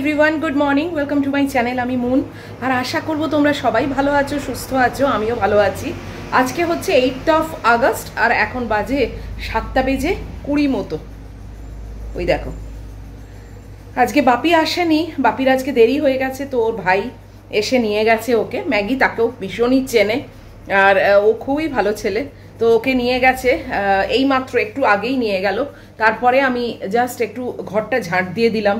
Everyone, good morning, welcome to my channel. আমি moon, আর আশা করব তোমরা সবাই ভালো আছো, সুস্থ আছো। আমিও ভালো আছি। আজকে হচ্ছে 8 আগস্ট আর এখন বাজে 7:20 মতো। ওই দেখো, আজকে বাপি আসেনি, বাপির আজকে দেরি হয়ে গেছে, তো ওর ভাই এসে নিয়ে গেছে ওকে। ম্যাগি তাকেও ভীষণই চেনে আর ও খুবই ভালো ছেলে, তো ওকে নিয়ে গেছে। এই মাত্র একটু আগেই নিয়ে গেল। তারপরে আমি জাস্ট একটু ঘরটা ঝাঁট দিয়ে দিলাম।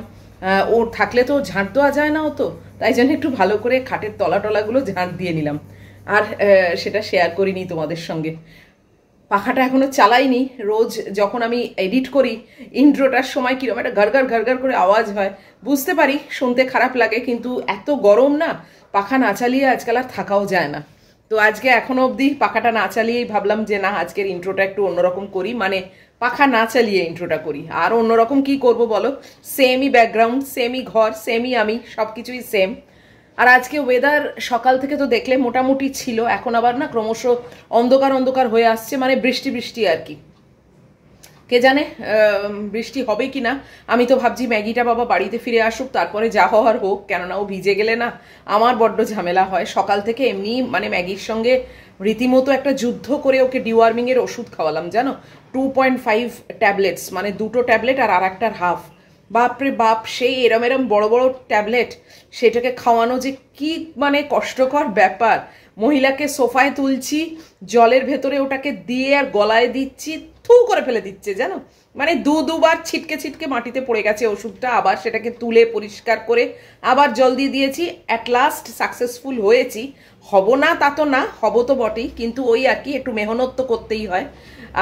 ওর থাকলে তো ঝাঁট দেওয়া যায় না, ও তো তাই জন্য একটু ভালো করে খাটের তলাটলাগুলো ঝাঁট দিয়ে নিলাম। আর সেটা শেয়ার করিনি তোমাদের সঙ্গে। পাখাটা এখনো চালাইনি। রোজ যখন আমি এডিট করি ইন্ট্রোটার সময় কিরকম একটা ঘরঘর ঘরঘর করে আওয়াজ হয়, বুঝতে পারি, শুনতে খারাপ লাগে, কিন্তু এত গরম না, পাখা না চালিয়ে আজকাল আর থাকাও যায় না। তো আজকে এখনো অবধি পাখাটা না চালিয়েই ভাবলাম যে না, আজকের ইন্ট্রোটা একটু অন্যরকম করি, মানে পাখা না চালিয়ে ইন্ট্রোটা করি। আর অন্যরকম কি করব বলো, সেমই ব্যাকগ্রাউন্ড, সেমই ঘর, সেমই আমি, সব কিছুই সেম। আর আজকে ওয়েদার সকাল থেকে তো দেখলে মোটামুটি ছিল, এখন আবার না ক্রমশ অন্ধকার অন্ধকার হয়ে আসছে, মানে বৃষ্টি বৃষ্টি আর কি। কে জানে বৃষ্টি হবে কি না। আমি তো ভাবছি ম্যাগিটা বাবা বাড়িতে ফিরে আসুক, তারপরে যা হওয়ার হোক, কেননা ও ভিজে গেলে না আমার বড্ড ঝামেলা হয়। সকাল থেকে এমনি মানে ম্যাগির সঙ্গে রীতিমতো একটা যুদ্ধ করে ওকে ডিওয়ার্মিংয়ের ওষুধ খাওয়ালাম, জানো, 2.5 ট্যাবলেটস, মানে 2টো ট্যাবলেট আর একটার হাফ। বাপরে বাপ, সেই এরম এরম বড় বড় ট্যাবলেট, সেটাকে খাওয়ানো যে কি মানে কষ্টকর ব্যাপার। মহিলাকে সোফায় তুলছি, জলের ভেতরে ওটাকে দিয়ে আর গলায় দিচ্ছি, থু করে ফেলে দিচ্ছে, জানো, মানে দুবার ছিটকে ছিটকে মাটিতে পড়ে গেছে ওষুধটা। আবার সেটাকে তুলে পরিষ্কার করে আবার জল দিয়ে দিয়েছি। অ্যাট লাস্ট সাকসেসফুল হয়েছি। হব না তা তো না, হব তো বটেই, কিন্তু ওই আর কি, একটু মেহনত তো করতেই হয়।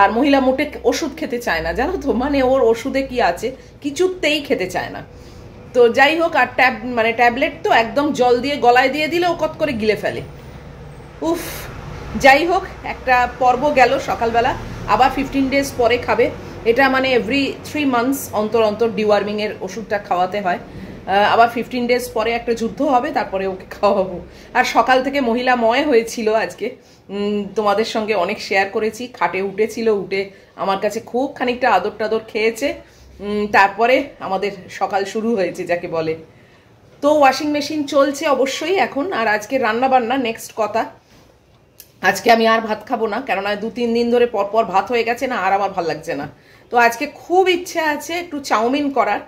আর মহিলা মোটে ওষুধ খেতে চায় না, জানো তো, মানে ওর ওষুধে কি আছে কিছুতেই খেতে চায় না। তো যাই হোক, আর ট্যাবলেট তো একদম জল দিয়ে গলায় দিয়ে দিলে ও কত করে গিলে ফেলে। উফ, যাই হোক, একটা পর্ব গেল সকালবেলা। আবার 15 ডেজ পরে খাবে। এটা মানে এভরি 3 মান্থস অন্তর অন্তর ডিওয়ার্মিংয়ের ওষুধটা খাওয়াতে হয়। আবার 15 ডেজ পরে একটা যুদ্ধ হবে, তারপরে ওকে খাওয়াবো। আর সকাল থেকে মহিলাময় হয়েছিল আজকে, তোমাদের সঙ্গে অনেক শেয়ার করেছি। খাটে উঠেছিল, উঠে আমার কাছে খুব খানিকটা আদর টাদর খেয়েছে। তারপরে আমাদের সকাল শুরু হয়েছে যাকে বলে। তো ওয়াশিং মেশিন চলছে অবশ্যই এখন। আর আজকে রান্না বান্না নেক্সট কথা। আজকে আমি আর ভাত খাবো না, কেননা 2-3 দিন ধরে পরপর ভাত হয়ে গেছে না, আর আমার ভাল লাগছে না। তো আজকে খুব ইচ্ছা আছে একটু চাউমিন করার।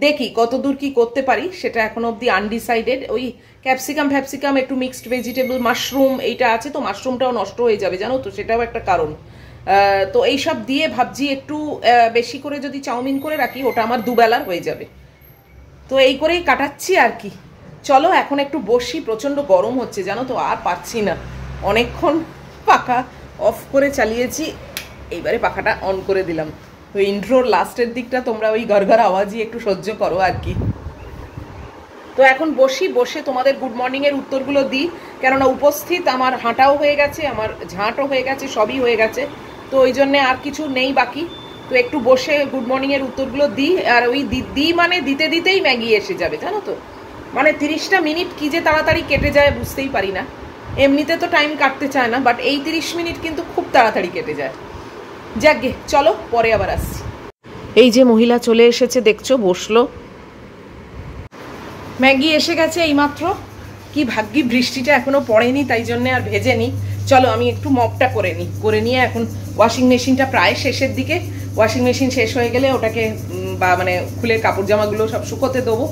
দেখি কত দূর কি করতে পারি, সেটা এখনো অবধি আনডিসাইডেড। ওই ক্যাপসিকাম, একটু মিক্সড ভেজিটেবল, মাশরুম এইটা আছে, তো মাশরুমটাও নষ্ট হয়ে যাবে, জানো তো, সেটাও একটা কারণ। তো এইসব দিয়ে ভাবছি একটু বেশি করে যদি চাউমিন করে রাখি, ওটা আমার দুবেলার হয়ে যাবে। তো এই করেই কাটাচ্ছি আর কি। চলো এখন একটু বসি, প্রচণ্ড গরম হচ্ছে, জানো তো, আর পাচ্ছি না। অনেকক্ষণ পাখা অফ করে চালিয়েছি, এইবারে পাখাটা অন করে দিলাম। তো ইন্ট্রোর লাস্টের দিকটা তোমরা ওই ঘরঘর আওয়াজই একটু সহ্য করো আর কি। তো এখন বসে তোমাদের গুড মর্নিংয়ের উত্তরগুলো দিই, কেননা উপস্থিত আমার হাঁটাও হয়ে গেছে, আমার ঝাঁটও হয়ে গেছে, সবই হয়ে গেছে। তো ওই জন্যে আর কিছু নেই বাকি। তো একটু বসে গুড মর্নিংয়ের উত্তরগুলো দিই। আর ওই দিই মানে দিতে দিতেই ম্যাগি এসে যাবে, জানো তো, মানে 30টা মিনিট কি যে তাড়াতাড়ি কেটে যায় বুঝতেই পারি না। এমনিতে তো টাইম কাটতে চায় না, বাট এই 30 মিনিট কিন্তু খুব তাড়াতাড়ি কেটে যায়। যাকগে, চলো পরে আবার আসছি। এই যে মহিলা চলে এসেছে, দেখছো, বসলো। ম্যাগি এসে গেছে এইমাত্র। কি ভাগ্যি বৃষ্টিটা এখনো পড়েনি, তাই জন্য আর ভেজেনি। চলো আমি একটু মপটা করে নিয়ে এখন ওয়াশিং মেশিনটা প্রায় শেষের দিকে। ওয়াশিং মেশিন শেষ হয়ে গেলে ওটাকে মানে খুলে কাপড় জামাগুলো সব শুকোতে দেবো।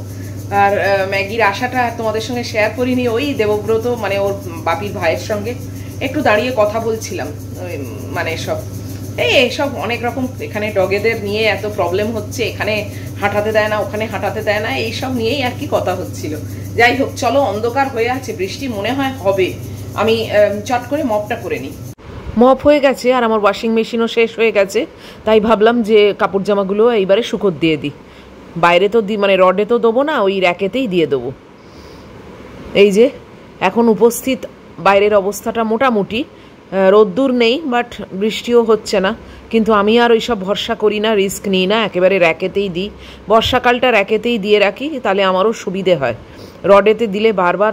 আর ম্যাগির আশাটা তোমাদের সঙ্গে শেয়ার করিনি। ওই দেবব্রত মানে ওর বাপির ভাইয়ের সঙ্গে একটু দাঁড়িয়ে কথা বলছিলাম, মানে সব অনেক রকম, এখানে ডগেদের নিয়ে এত প্রবলেম হচ্ছে, এখানে হাঁটাতে দেয় না, ওখানে হাঁটাতে দেয় না, এইসব নিয়েই আর কি কথা হচ্ছিল। যাই হোক, চলো, অন্ধকার হয়ে আছে, বৃষ্টি মনে হয় হবে। আমি চট করে মপটা করে নিই। মপ হয়ে গেছে আর আমার ওয়াশিং মেশিনও শেষ হয়ে গেছে, তাই ভাবলাম যে কাপড় জামাগুলো এইবারে শুকোত দিয়ে দিই। বাইরে তো মানে রডে তো দেবো না, ওই র্যাকেতেই দিয়ে দেবো। এই যে এখন উপস্থিত বাইরের অবস্থাটা মোটামুটি, রোদ্দুর নেই, বাট বৃষ্টিও হচ্ছে না, কিন্তু আমি আর ওইসব ভরসা করি না, রিস্ক নিই না, একেবারে র্যাকেতেই দিই। বর্ষাকালটা র্যাকেতেই দিয়ে রাখি, তাহলে আমারও সুবিধে হয়। রডেতে দিলে বারবার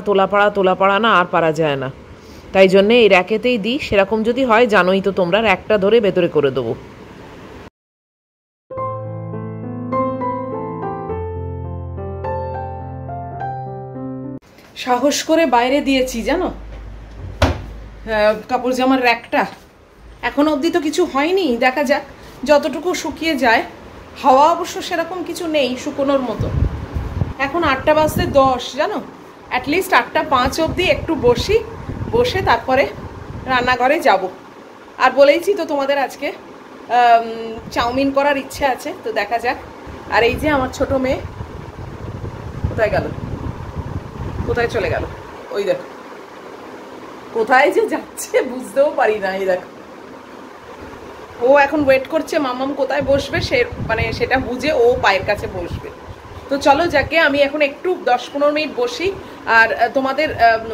তোলাপাড়া না, আর পারা যায় না, তাই জন্যে এই র্যাকেতেই দিই। সেরকম যদি হয় জানোই তো তোমরা, র্যাকটা ধরে ভেতরে করে দেবো। সাহস করে বাইরে দিয়েছি জানো কাপড় জামার র্যাকটা। এখনো অবধি তো কিছু হয়নি, দেখা যাক যতটুকু শুকিয়ে যায়। হাওয়া অবশ্য সেরকম কিছু নেই শুকোনোর মতো। এখন 8টা বাজতে 10 জানো, অ্যাটলিস্ট 8টা 5 অবধি একটু বসে তারপরে রান্নাঘরে যাব। আর বলেইছি তো তোমাদের আজকে চাউমিন করার ইচ্ছে আছে, তো দেখা যাক। আর এই যে আমার ছোট মেয়ে কোথায় গেল, কোথায় চলে গেল, ওই দেখো কোথায় যে যাচ্ছে বুঝতেও পারি না। এই দেখো ও এখন ওয়েট করছে মামাম কোথায় বসবে, সে মানে সেটা বুঝে ও পায়ের কাছে বসবে। তো চলো যাকে আমি এখন একটু 10-15 মিনিট বসি। আর তোমাদের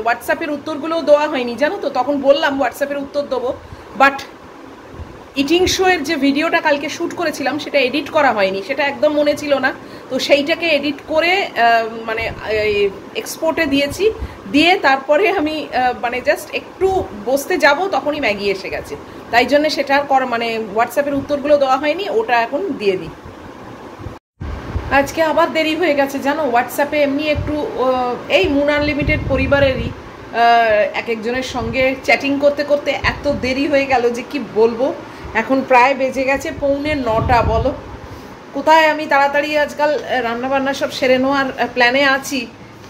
হোয়াটসঅ্যাপের উত্তরগুলোও দেওয়া হয়নি জানো তো, তখন বললাম হোয়াটসঅ্যাপের উত্তর দেবো, বাট ইটিং শো এর যে ভিডিওটা কালকে শ্যুট করেছিলাম সেটা এডিট করা হয়নি, সেটা একদম মনে ছিল না। তো সেইটাকে এডিট করে মানে এক্সপোর্টে দিয়েছি, দিয়ে তারপরে আমি মানে জাস্ট একটু বসতে যাব, তখনই ম্যাগি এসে গেছে। তাই জন্য সেটা মানে হোয়াটসঅ্যাপের উত্তরগুলো দেওয়া হয়নি, ওটা এখন দিয়ে দিই। আজকে আবার দেরি হয়ে গেছে জানো, হোয়াটসঅ্যাপে এমনি একটু এই মুন আনলিমিটেড পরিবারেরই এক একজনের সঙ্গে চ্যাটিং করতে করতে এত দেরি হয়ে গেল যে কি বলবো। এখন প্রায় বেজে গেছে 8:45। বলো কোথায় আমি তাড়াতাড়ি আজকাল রান্নাবান্না সব সেরে নেওয়ার প্ল্যানে আছি,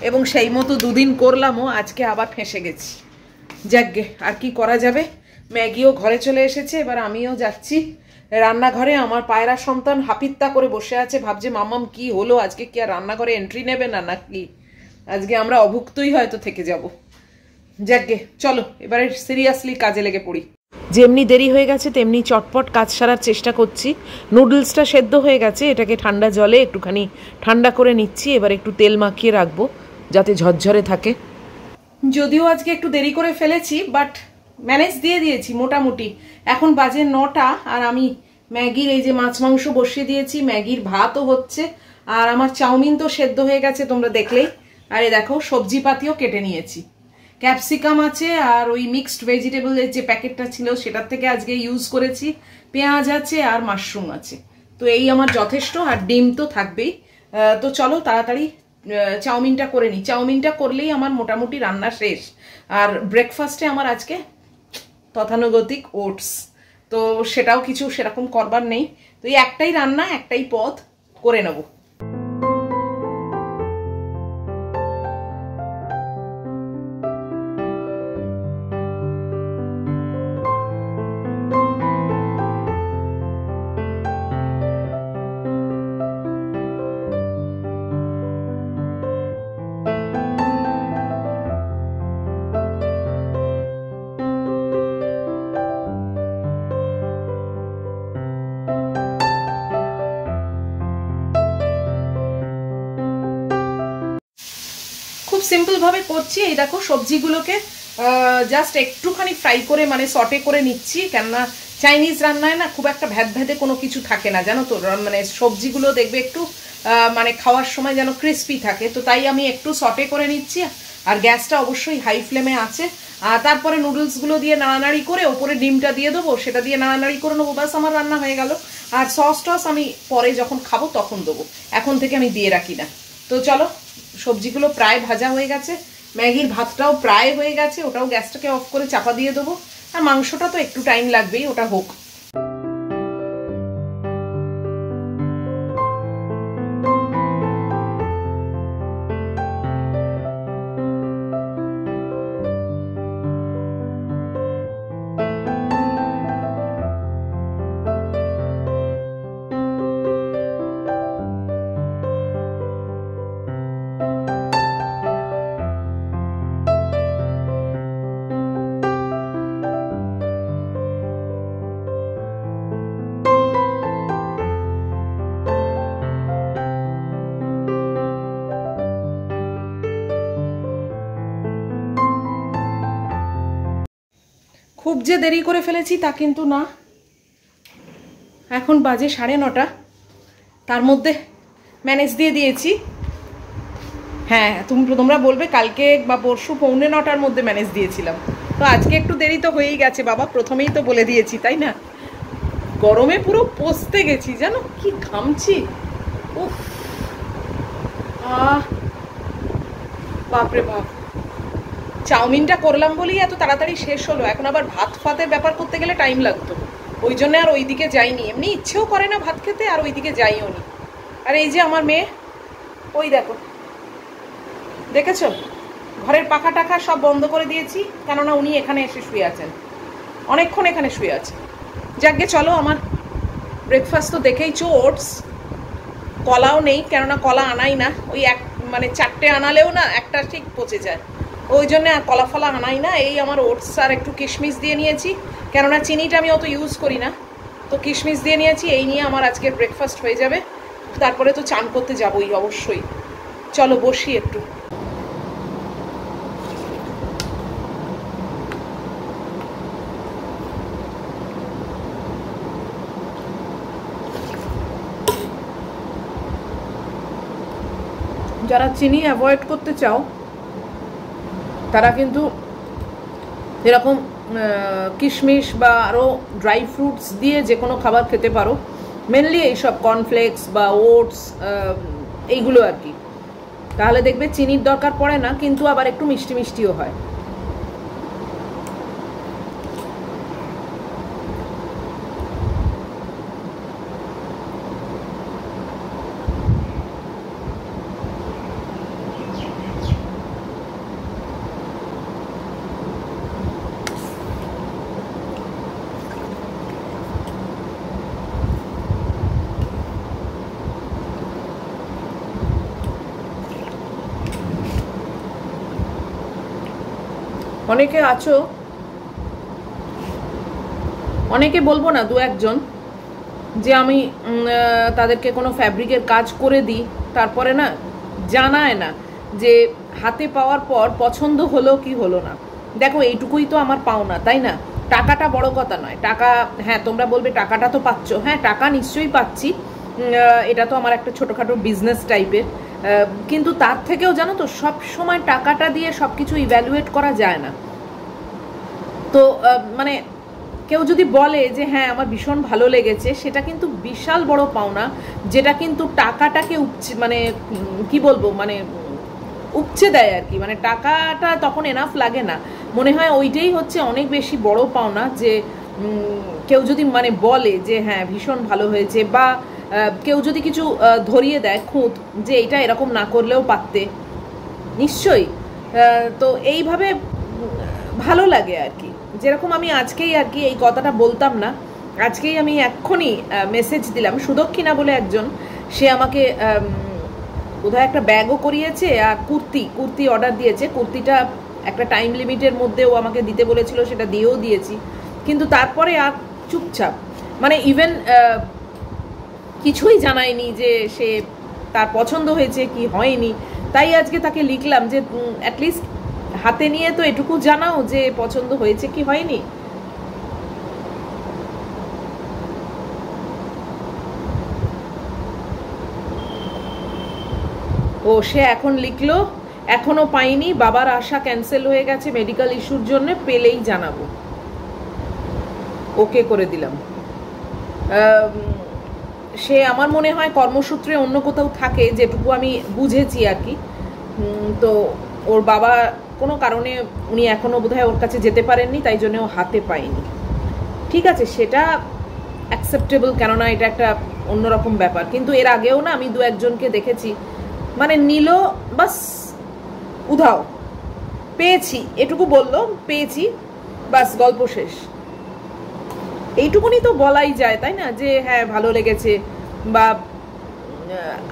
এবং সেই মতো দুদিন করলামও, আজকে আবার ফেঁসে গেছি। যাকগে আর কি করা যাবে। ম্যাগিও ঘরে চলে এসেছে, এবার আমিও যাচ্ছি রান্নাঘরে। আমার পায়রা সন্তান হাপিত্তা করে বসে আছে, ভাবছে মামাম কি হলো আজকে, কি আর রান্নাঘরে এন্ট্রি নেবে না নাকি, আজকে আমরা অভুক্তই হয়তো থেকে যাব। যাকগে চলো এবারে সিরিয়াসলি কাজে লেগে পড়ি। যেমনি দেরি হয়ে গেছে তেমনি চটপট কাজ সারার চেষ্টা করছি। নুডলসটা সেদ্ধ হয়ে গেছে, এটাকে ঠান্ডা জলে একটুখানি ঠান্ডা করে নিচ্ছি। এবার একটু তেল মাখিয়ে রাখবো যাতে ঝরঝরে থাকে। যদিও আজকে একটু দেরি করে ফেলেছি, বাট ম্যানেজ দিয়ে দিয়েছি মোটামুটি। এখন বাজে 9টা, আর আমি ম্যাগির এই যে মাছ মাংস বসিয়ে দিয়েছি, ম্যাগির ভাতও হচ্ছে, আর আমার চাউমিন তো সেদ্ধ হয়ে গেছে তোমরা দেখলেই। আর এই দেখো সবজিপাতিও কেটে নিয়েছি, ক্যাপসিকাম আছে, আর ওই মিক্সড ভেজিটেবলের যে প্যাকেটটা ছিল সেটার থেকে আজকে ইউজ করেছি, পেঁয়াজ আছে আর মাশরুম আছে। তো এই আমার যথেষ্ট, আর ডিম তো থাকবেই। তো চলো তাড়াতাড়ি চাউমিনটা করে নিই। চাউমিনটা করলেই আমার মোটামুটি রান্না শেষ। আর ব্রেকফাস্টে আমার আজকে তথানুগতিক ওটস, তো সেটাও কিছু সেরকম করবার নেই। তো এই একটাই রান্না, একটাই পদ করে নেব। খুব সিম্পল ভাবে করছি। এই দেখো সবজিগুলোকে জাস্ট একটুখানি ফ্রাই করে মানে সটে করে নিচ্ছি, কেননা চাইনিজ রান্নায় না খুব একটা ভ্যাদভ্যাদে কোনো কিছু থাকে না জানো তো, মানে সবজিগুলো দেখবে একটু মানে খাওয়ার সময় যেন ক্রিস্পি থাকে। তো তাই আমি একটু সটে করে নিচ্ছি, আর গ্যাসটা অবশ্যই হাই ফ্লেমে আছে। আর তারপরে নুডলসগুলো দিয়ে নাড়ানাড়ি করে ওপরে ডিমটা দিয়ে দেবো, সেটা দিয়ে নাড়ানাড়ি করে নেবো, বাস আমার রান্না হয়ে গেল। আর সস টস আমি পরে যখন খাবো তখন দেবো, এখন থেকে আমি দিয়ে রাখি না। তো চলো সবজিগুলো প্রায় ভাজা হয়ে গেছে, ম্যাগির ভাতটাও প্রায় হয়ে গেছে, ওটাও গ্যাসটাকে অফ করে চাপা দিয়ে দেবো। আর মাংসটা তো একটু টাইম লাগবেই, ওটা হোক। খুব যে দেরি করে ফেলেছি তা কিন্তু না, এখন বাজে 9:30, তার মধ্যে ম্যানেজ দিয়ে দিয়েছি। হ্যাঁ তোমরা বলবে কালকে বা পরশু 9:45-র মধ্যে ম্যানেজ দিয়েছিলাম, তো আজকে একটু দেরি তো হয়েই গেছে বাবা, প্রথমেই তো বলে দিয়েছি তাই না। গরমে পুরো পচতে গেছি জানো, কি ঘামছি, উফ বাপরে বাপ। চাউমিনটা করলাম বলেই এত তাড়াতাড়ি শেষ হলো, এখন আবার ভাত ফাতের ব্যাপার করতে গেলে টাইম লাগতো, ওই জন্য আর ওইদিকে যাইনি। এমনি ইচ্ছেও করে না ভাত খেতে, আর ওইদিকে যাইও নি। আর এই যে আমার মেয়ে, ওই দেখো, দেখেছো ঘরের পাখা টাখা সব বন্ধ করে দিয়েছি, কেননা উনি এখানে এসে শুয়ে আছেন, অনেকক্ষণ এখানে শুয়ে আছে। যাকে চলো, আমার ব্রেকফাস্ট তো দেখেইছো, ওটস, কলাও নেই, কেননা কলা আনাই না, ওই এক মানে 4টে আনালেও না একটা ঠিক পচে যায়, ওই জন্য আর কলা ফলা আনাই না। এই আমার ওটস আর একটু কিশমিশ দিয়ে নিয়েছি, কেননা চিনিটা আমি অত ইউজ করি না, তো কিশমিশ দিয়ে নিয়েছি। এই নিয়ে আমার আজকের ব্রেকফাস্ট হয়ে যাবে, তারপরে তো চান করতে যাবোই অবশ্যই। চলো বসি একটু। যারা চিনি অ্যাভয়েড করতে চাও তারা কিন্তু এরকম কিশমিশ বা আরও ড্রাই ফ্রুটস দিয়ে যে কোনো খাবার খেতে পারো, মেনলি এইসব কর্নফ্লেক্স বা ওটস, এইগুলো আর কি। তাহলে দেখবে চিনির দরকার পড়ে না, কিন্তু আবার একটু মিষ্টি মিষ্টিও হয়। অনেকে আছো, অনেকে বলবো না, দু একজন, যে আমি তাদেরকে কোনো ফ্যাব্রিকের কাজ করে দিই, তারপরে না জানায় না যে হাতে পাওয়ার পর পছন্দ হলো কি হলো না। দেখো এইটুকুই তো আমার পাওনা, তাই না? টাকাটা বড় কথা নয়, টাকা, হ্যাঁ তোমরা বলবে টাকাটা তো পাচ্ছ, হ্যাঁ টাকা নিশ্চয়ই পাচ্ছি, এটা তো আমার একটা ছোটোখাটো বিজনেস টাইপের, কিন্তু তার থেকেও জানো তো সব সময় টাকাটা দিয়ে সব কিছু ইভ্যালুয়েট করা যায় না। তো মানে কেউ যদি বলে যে হ্যাঁ আমার ভীষণ ভালো লেগেছে, সেটা কিন্তু বিশাল বড় পাওনা, যেটা কিন্তু টাকাটাকে উপচে, মানে কি বলবো, মানে উপচে দেয় আর কি। মানে টাকাটা তখন এনাফ লাগে না, মনে হয় ওইটাই হচ্ছে অনেক বেশি বড় পাওনা, যে কেউ যদি মানে বলে যে হ্যাঁ ভীষণ ভালো হয়েছে, বা কেউ যদি কিছু ধরিয়ে দেয় খুঁত, যে এটা এরকম না করলেও পারতে, নিশ্চয়ই। তো এইভাবে ভালো লাগে আর কি। যেরকম আমি আজকেই আর কি এই কথাটা বলতাম না, আজকেই আমি এক্ষুনি মেসেজ দিলাম, সুদক্ষিণা বলে একজন, সে আমাকে বোধহয় একটা ব্যাগও করিয়েছে, আর কুর্তি অর্ডার দিয়েছে। কুর্তিটা একটা টাইম লিমিটের মধ্যেও আমাকে দিতে বলেছিল, সেটা দিয়েও দিয়েছি, কিন্তু তারপরে আর চুপচাপ, মানে ইভেন কিছুই জানায়নি যে সে তার পছন্দ হয়েছে কি হয়নি। তাই আজকে তাকে লিখলাম যে অ্যাটলিস্ট হাতে নিয়ে তো এটুকু জানাও যে পছন্দ হয়েছে কি হয়নি। ও সে এখন লিখলো, এখনো পাইনি, বাবার আশা ক্যান্সেল হয়ে গেছে মেডিকেল ইস্যুর জন্য, পেলেই জানাবো। ওকে করে দিলাম। সে আমার মনে হয় কর্মসূত্রে অন্য কোথাও থাকে, যেটুকু আমি বুঝেছি আর কি। তো ওর বাবা কোনো কারণে উনি এখনও বোধহয় ওর কাছে যেতে পারেননি, তাই জন্য ও হাতে পায়নি। ঠিক আছে, সেটা অ্যাকসেপ্টেবল, কেননা এটা একটা অন্যরকম ব্যাপার। কিন্তু এর আগেও না আমি দু একজনকে দেখেছি, মানে নিল বাস, উধাও, পেয়েছি এটুকু বললো, পেয়েছি বাস, গল্প শেষ। এইটুকুনি তো বলাই যায়, তাই না, যে হ্যাঁ ভালো লেগেছে, বা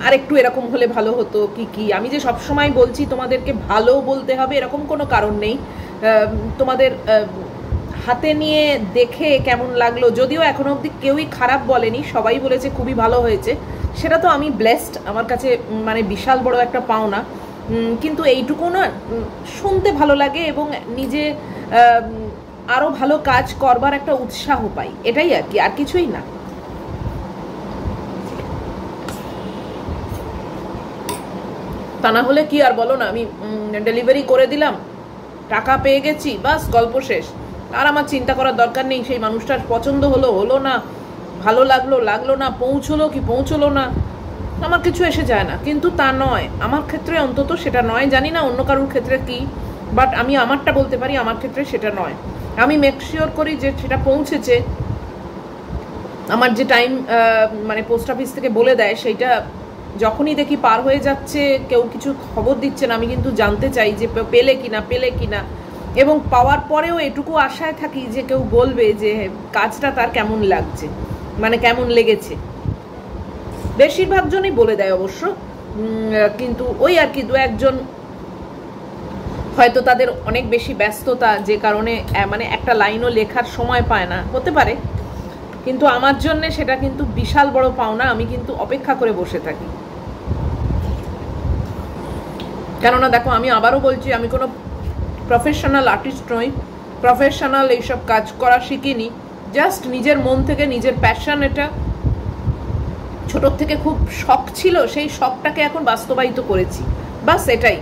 আরেকটু এরকম হলে ভালো হতো কি কি। আমি যে সব সময় বলছি তোমাদেরকে ভালো বলতে হবে এরকম কোনো কারণ নেই। তোমাদের হাতে নিয়ে দেখে কেমন লাগলো, যদিও এখনো অবধি কেউই খারাপ বলেনি, সবাই বলেছে খুবই ভালো হয়েছে, সেটা তো আমি ব্লেসড, আমার কাছে মানে বিশাল বড় একটা পাওনা। কিন্তু এইটুকু না শুনতে ভালো লাগে, এবং নিজে আরও ভালো কাজ করবার একটা উৎসাহ পাই, এটাই আর কি, আর কিছুই না। তা না হলে কি আর বলো না, আমি ডেলিভারি করে দিলাম, টাকা পেয়ে গেছি, বাস গল্প শেষ। আর আমার চিন্তা করার দরকার নেই সেই মানুষটার পছন্দ হলো হলো না, ভালো লাগলো লাগলো না, পৌঁছলো কি পৌঁছলো না, আমার কিছু এসে যায় না। কিন্তু তা নয়, আমার ক্ষেত্রে অন্তত সেটা নয়, জানি না অন্য কারোর ক্ষেত্রে কি। বাট আমি আমারটা বলতে পারি, আমার ক্ষেত্রে সেটা নয়। আমি মেক শিওর করি যে সেটা পৌঁছেছে, আমার যে টাইম মানে পোস্ট অফিস থেকে বলে দেয় সেইটা যখনই দেখি পার হয়ে যাচ্ছে, কেউ কিছু খবর দিচ্ছে না, আমি কিন্তু জানতে চাই যে পেলে কিনা, এবং পাওয়ার পরেও এটুকু আশায় থাকি যে কেউ বলবে যে কাজটা তার কেমন লাগছে, মানে কেমন লেগেছে। বেশিরভাগ জনই বলে দেয় অবশ্য, কিন্তু ওই আর কি দু একজন হয়তো তাদের অনেক বেশি ব্যস্ততা, যে কারণে মানে একটা লাইনও লেখার সময় পায় না, হতে পারে। কিন্তু আমার জন্য সেটা কিন্তু বিশাল বড় পাওনা। আমি কিন্তু অপেক্ষা করে বসে থাকি, কেননা দেখো আমি আবারও বলছি, আমি কোনো প্রফেশনাল আর্টিস্ট নই, প্রফেশনাল এইসব কাজ করা শিখিনি। জাস্ট নিজের মন থেকে, নিজের প্যাশন, এটা ছোটোর থেকে খুব শখ ছিল, সেই শখটাকে এখন বাস্তবায়িত করেছি, বাস এটাই।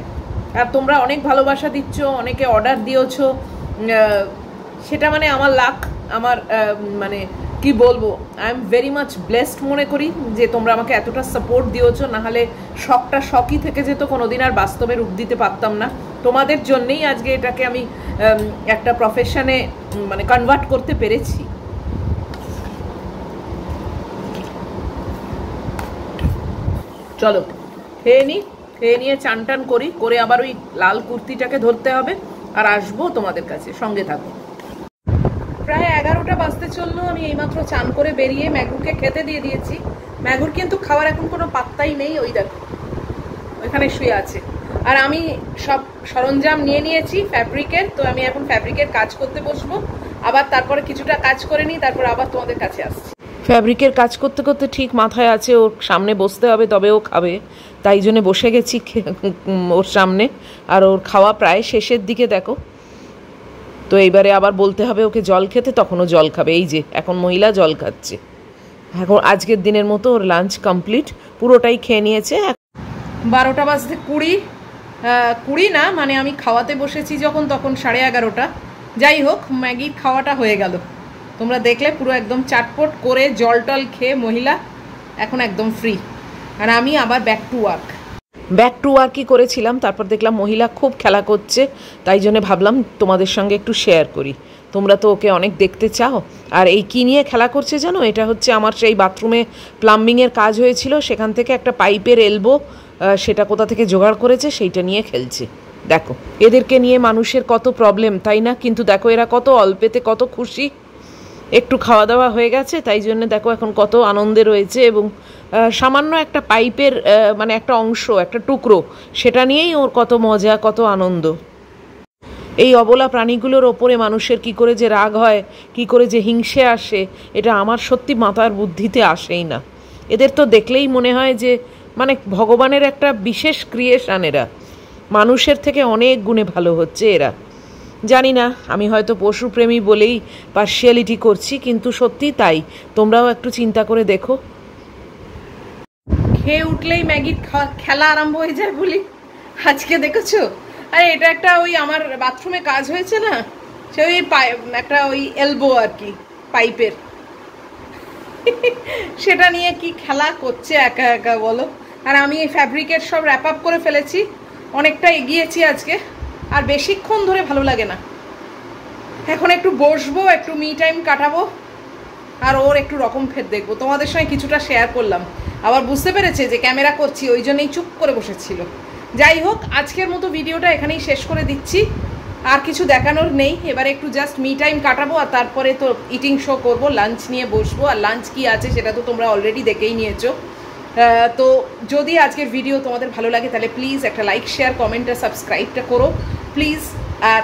আর তোমরা অনেক ভালোবাসা দিচ্ছ, অনেকে অর্ডার দিয়েছো, সেটা মানে আমার লাক, আমার মানে কি বলবো, I am very much blessed মনে করি যে তোমরা আমাকে এতটা সাপোর্ট দিয়েছো। নাহলে শখটা শখই থেকে যেত, কোনোদিন আর বাস্তবে রূপ দিতে পারতাম না। তোমাদের জন্যেই আজকে এটাকে আমি একটা প্রফেশনে মানে কনভার্ট করতে পেরেছি। চলো খেয়ে নিই, খেয়ে নিয়ে চান টান করি, করে আবার ওই লাল কুর্তিটাকে ধরতে হবে, আর আসবো তোমাদের কাছে, সঙ্গে থাকো। প্রায় 11টা বাজতে চললো, আমি এইমাত্র চান করে বেরিয়ে ম্যাগুরকে খেতে দিয়ে দিয়েছি। ম্যাগুর কিন্তু খাওয়ার এখন কোনো পাত্তাই নেই, ওই দেখো ওইখানে শুয়ে আছে। আর আমি সব সরঞ্জাম নিয়ে নিয়েছি ফ্যাব্রিকের, তো আমি এখন ফ্যাব্রিকের কাজ করতে বসবো। আবার তারপরে কিছুটা কাজ করে নিই, তারপর আবার তোমাদের কাছে আসছি। ফ্যাব্রিকের কাজ করতে করতে ঠিক মাথায় আছে ওর সামনে বসতে হবে, তবে ও খাবে, তাই জন্য বসে গেছি ওর সামনে। আর ওর খাওয়া প্রায় শেষের দিকে দেখো, তো এইবারে আবার বলতে হবে ওকে জল খেতে, তখনও জল খাবে। এই যে এখন মহিলা জল খাচ্ছে। এখন আজকের দিনের মতো ওর লাঞ্চ কমপ্লিট, পুরোটাই খেয়ে নিয়েছে। 12টা বাজতে 20 না, মানে আমি খাওয়াতে বসেছি যখন তখন 11:30। যাই হোক, ম্যাগির খাওয়াটা হয়ে গেল, তোমরা দেখলে পুরো একদম চাটপট করে জল টল খেয়ে মহিলা এখন একদম ফ্রি। আর আমি আবার ব্যাক টু ওয়ার্কই করেছিলাম। তারপর দেখলাম মহিলা খুব খেলা করছে, তাই জন্য ভাবলাম তোমাদের সঙ্গে একটু শেয়ার করি। তোমরা তো ওকে অনেক দেখতে চাও। আর এই কী নিয়ে খেলা করছে জানো, এটা হচ্ছে আমার সেই বাথরুমে প্লাম্বিংয়ের কাজ হয়েছিল, সেখান থেকে একটা পাইপের এলবো, সেটা কোথা থেকে জোগাড় করেছে, সেইটা নিয়ে খেলছে। দেখো এদেরকে নিয়ে মানুষের কত প্রবলেম, তাই না? কিন্তু দেখো এরা কত অল্পেতে কত খুশি। একটু খাওয়া দাওয়া হয়ে গেছে, তাই জন্য দেখো এখন কত আনন্দে রয়েছে। এবং সামান্য একটা পাইপের মানে একটা অংশ, একটা টুকরো, সেটা নিয়েই ওর কত মজা, কত আনন্দ। এই অবলা প্রাণীগুলোর ওপরে মানুষের কি করে যে রাগ হয়, কি করে যে হিংসে আসে, এটা আমার সত্যি মাথার বুদ্ধিতে আসেই না। এদের তো দেখলেই মনে হয় যে মানে ভগবানের একটা বিশেষ ক্রিয়েশন। এরা মানুষের থেকে অনেক গুণে ভালো হচ্ছে এরা। জানি না, আমি হয়তো পশুপ্রেমী বলেই পার্শিয়ালিটি করছি, কিন্তু সত্যি তাই। তোমরাও একটু চিন্তা করে দেখো। খেয়ে উঠলেই ম্যাগির খেলা আরম্ভ হয়ে যায় বলি, আজকে দেখেছো? আরে এটা একটা ওই আমার বাথরুমে কাজ হয়েছে না, সে ওই একটা ওই এলবো আর কি পাইপের, সেটা নিয়ে কি খেলা করছে একা একা বলো। আর আমি এই ফ্যাব্রিকের সব র্যাপ আপ করে ফেলেছি, অনেকটা এগিয়েছি আজকে, আর বেশিক্ষণ ধরে ভালো লাগে না। এখন একটু বসবো, একটু মি টাইম কাটাবো, আর ওর একটু রকম ফের দেখবো। তোমাদের সঙ্গে কিছুটা শেয়ার করলাম, আবার বুঝতে পেরেছে যে ক্যামেরা করছি, ওই জন্যই চুপ করে বসেছিল। যাই হোক, আজকের মতো ভিডিওটা এখানেই শেষ করে দিচ্ছি, আর কিছু দেখানোর নেই। এবারে একটু জাস্ট মি টাইম কাটাবো, আর তারপরে তো ইটিং শো করবো, লাঞ্চ নিয়ে বসবো। আর লাঞ্চ কি আছে সেটা তো তোমরা অলরেডি দেখেই নিয়েছো। তো যদি আজকের ভিডিও তোমাদের ভালো লাগে তাহলে প্লিজ একটা লাইক, শেয়ার, কমেন্ট আর সাবস্ক্রাইবটা করো প্লিজ। আর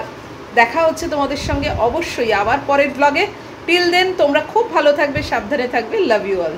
দেখা হচ্ছে তোমাদের সঙ্গে অবশ্যই আবার পরের ব্লগে। টিল দেন তোমরা খুব ভালো থাকবে, সাবধানে থাকবে। Love you all.